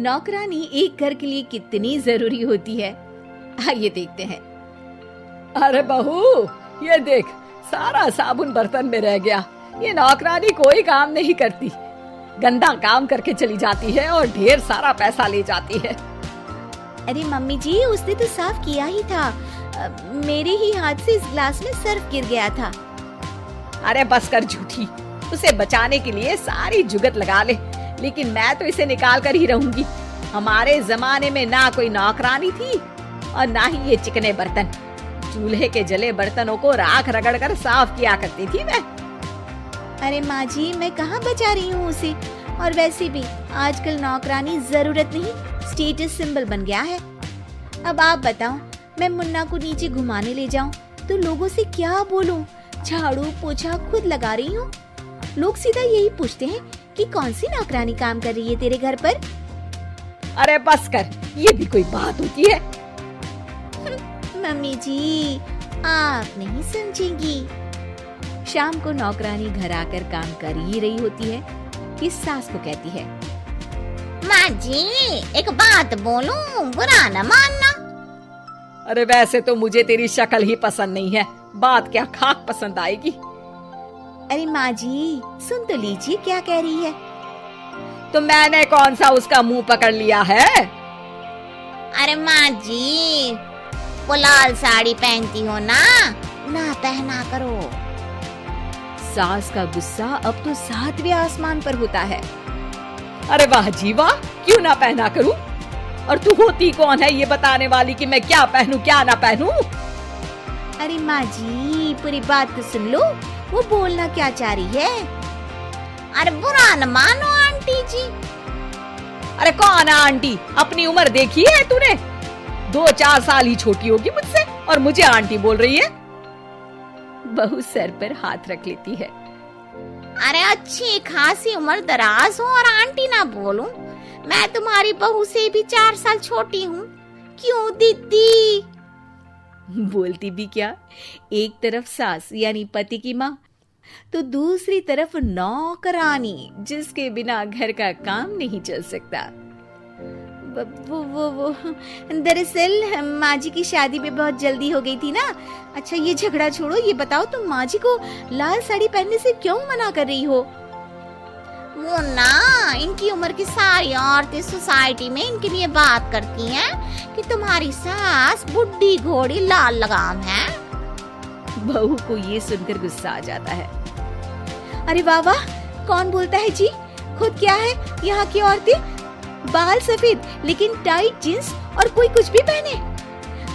नौकरानी एक घर के लिए कितनी जरूरी होती है, आइए देखते हैं। अरे बहू, ये देख, सारा साबुन बर्तन में रह गया। ये नौकरानी कोई काम नहीं करती, गंदा काम करके चली जाती है और ढेर सारा पैसा ले जाती है। अरे मम्मी जी, उसने तो साफ किया ही था, मेरे ही हाथ से इस ग्लास में सर्फ गिर गया था। अरे बस कर झूठी, उसे बचाने के लिए सारी जुगत लगा ले, लेकिन मैं तो इसे निकाल कर ही रहूंगी। हमारे जमाने में ना कोई नौकरानी थी और ना ही ये चिकने बर्तन। चूल्हे के जले बर्तनों को राख रगड़ कर साफ किया करती थी मैं। अरे माँ जी, मैं कहाँ बचा रही हूँ उसे, और वैसे भी आजकल नौकरानी जरूरत नहीं, स्टेटस सिंबल बन गया है। अब आप बताओ, मैं मुन्ना को नीचे घुमाने ले जाऊं तो लोगों से क्या बोलूं? झाड़ू पोछा खुद लगा रही हूँ। लोग सीधा यही पूछते हैं कि कौन सी नौकरानी काम कर रही है तेरे घर पर। अरे बस कर, ये भी कोई बात होती है? मम्मी जी, आप नहीं समझेंगी। शाम को नौकरानी घर आकर काम कर ही रही होती है कि सास को कहती है, माँ जी, एक बात बोलूं, बुरा न मानना। अरे वैसे तो मुझे तेरी शक्ल ही पसंद नहीं है, बात क्या खाक पसंद आएगी। अरे माँ जी, सुन तो लीजिए क्या कह रही है। तो मैंने कौन सा उसका मुंह पकड़ लिया है? अरे माँ जी, वो लाल साड़ी पहनती हो ना पहना करो। सास का गुस्सा अब तो 7वें आसमान पर होता है। अरे वाह जी वाह, क्यों ना पहना करूं? और तू होती कौन है ये बताने वाली कि मैं क्या पहनूं क्या ना पहनूं? अरे माँ जी, पूरी बात तो सुन लो, वो बोलना क्या चाह रही है। अरे बुरा न मानो आंटी जी। अरे कौन है आंटी? अपनी उम्र देखी है तूने? 2-4 साल ही छोटी होगी मुझसे और मुझे आंटी बोल रही है। बहू सर पर हाथ रख लेती है। अरे अच्छी खासी उम्र दराज हो और आंटी ना बोलूं? मैं तुम्हारी बहू से भी 4 साल छोटी हूँ। क्यों दीदी? बोलती भी क्या, एक तरफ सास यानी पति की माँ, तो दूसरी तरफ नौकरानी जिसके बिना घर का काम नहीं चल सकता। वो दरअसल माँ जी की शादी में बहुत जल्दी हो गई थी ना। अच्छा ये झगड़ा छोड़ो, ये बताओ तुम माँ जी को लाल साड़ी पहनने से क्यों मना कर रही हो? वो ना, इनकी उम्र की सारी औरतें सोसाइटी में इनके लिए बात करती हैं कि तुम्हारी सास बुढ़ी घोड़ी लाल लगाम है। बहू को ये सुनकर गुस्सा आ जाता है। अरे वाह वाह, कौन बोलता है जी? खुद क्या है यहाँ की औरतें, बाल सफेद लेकिन टाइट जींस और कोई कुछ भी पहने।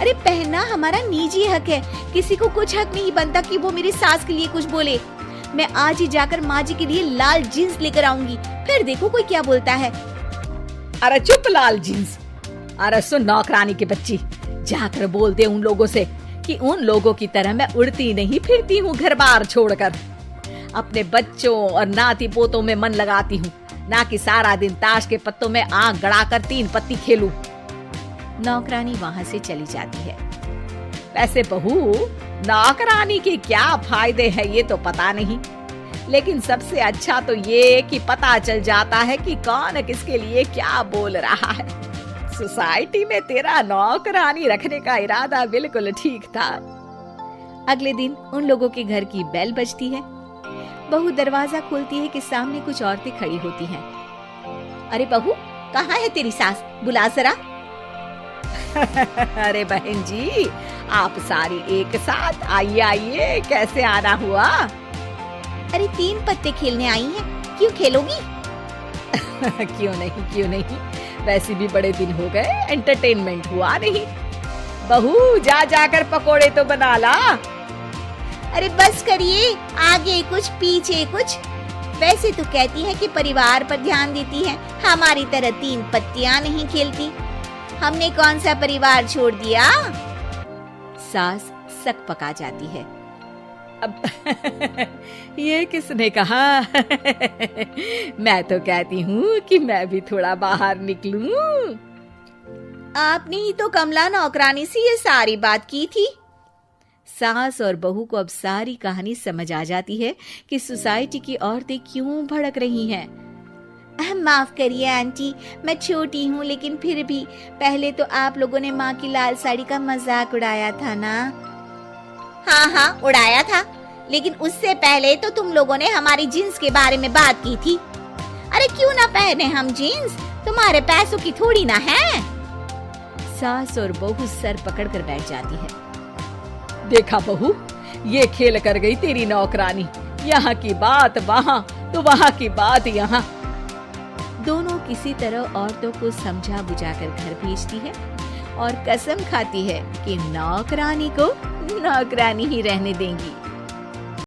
अरे पहनना हमारा निजी हक है, किसी को कुछ हक नहीं बनता कि वो मेरी सास के लिए कुछ बोले। मैं आज ही जाकर माँ जी के लिए लाल जींस लेकर आऊंगी, फिर देखो कोई क्या बोलता है। अरे चुप लाल जींस। अरे सुन नौकरानी के बच्ची, जाकर बोल दे उन लोगों से कि उन लोगों की तरह मैं उड़ती नहीं फिरती हूँ घर बार छोड़कर। अपने बच्चों और नाती पोतों में मन लगाती हूँ, ना कि सारा दिन ताश के पत्तों में आंख गड़ाकर 3 पत्ती खेलूं। नौकरानी वहाँ से चली जाती है। वैसे बहू, नौकरानी के क्या फायदे हैं ये तो पता नहीं, लेकिन सबसे अच्छा तो ये कि पता चल जाता है कि कौन किसके लिए क्या बोल रहा है। सोसाइटी में तेरा नौकरानी रखने का इरादा बिल्कुल ठीक था। अगले दिन उन लोगों के घर की बेल बजती है। बहू दरवाजा खोलती है कि सामने कुछ औरतें खड़ी होती हैं। अरे बहू, कहाँ है तेरी सास? बुला जरा। अरे बहन जी, आप सारी एक साथ आइए आइए, कैसे आना हुआ? अरे 3 पत्ते खेलने आई हैं, क्यों खेलोगी? क्यों नहीं, वैसे भी बड़े दिन हो गए, एंटरटेनमेंट हुआ नहीं। बहू जा जाकर पकोड़े तो बना ला। अरे बस करिए, आगे कुछ पीछे कुछ। वैसे तो कहती है कि परिवार पर ध्यान देती है, हमारी तरह 3 पत्तियां नहीं खेलती। हमने कौन सा परिवार छोड़ दिया? सास सक पका जाती है। अब ये किसने कहा? मैं तो कहती हूँ कि मैं भी थोड़ा बाहर निकलूं। आपने ही तो कमला नौकरानी से ये सारी बात की थी। सास और बहू को अब सारी कहानी समझ आ जाती है कि सोसाइटी की औरतें क्यों भड़क रही हैं। माफ करिए आंटी, मैं छोटी हूँ लेकिन फिर भी पहले तो आप लोगों ने माँ की लाल साड़ी का मजाक उड़ाया था ना। हाँ हाँ उड़ाया था, लेकिन उससे पहले तो तुम लोगों ने हमारी जीन्स के बारे में बात की थी। अरे क्यों ना पहने हम जीन्स, तुम्हारे पैसों की थोड़ी ना है। सास और बहू सर पकड़कर बैठ जाती है। देखा बहू, ये खेल कर गई तेरी नौकरानी, यहाँ की बात वहाँ तो वहाँ की बात यहाँ। दोनों किसी तरह औरतों को समझा बुझाकर घर भेजती है और कसम खाती है कि नौकरानी को नौकरानी ही रहने देंगी।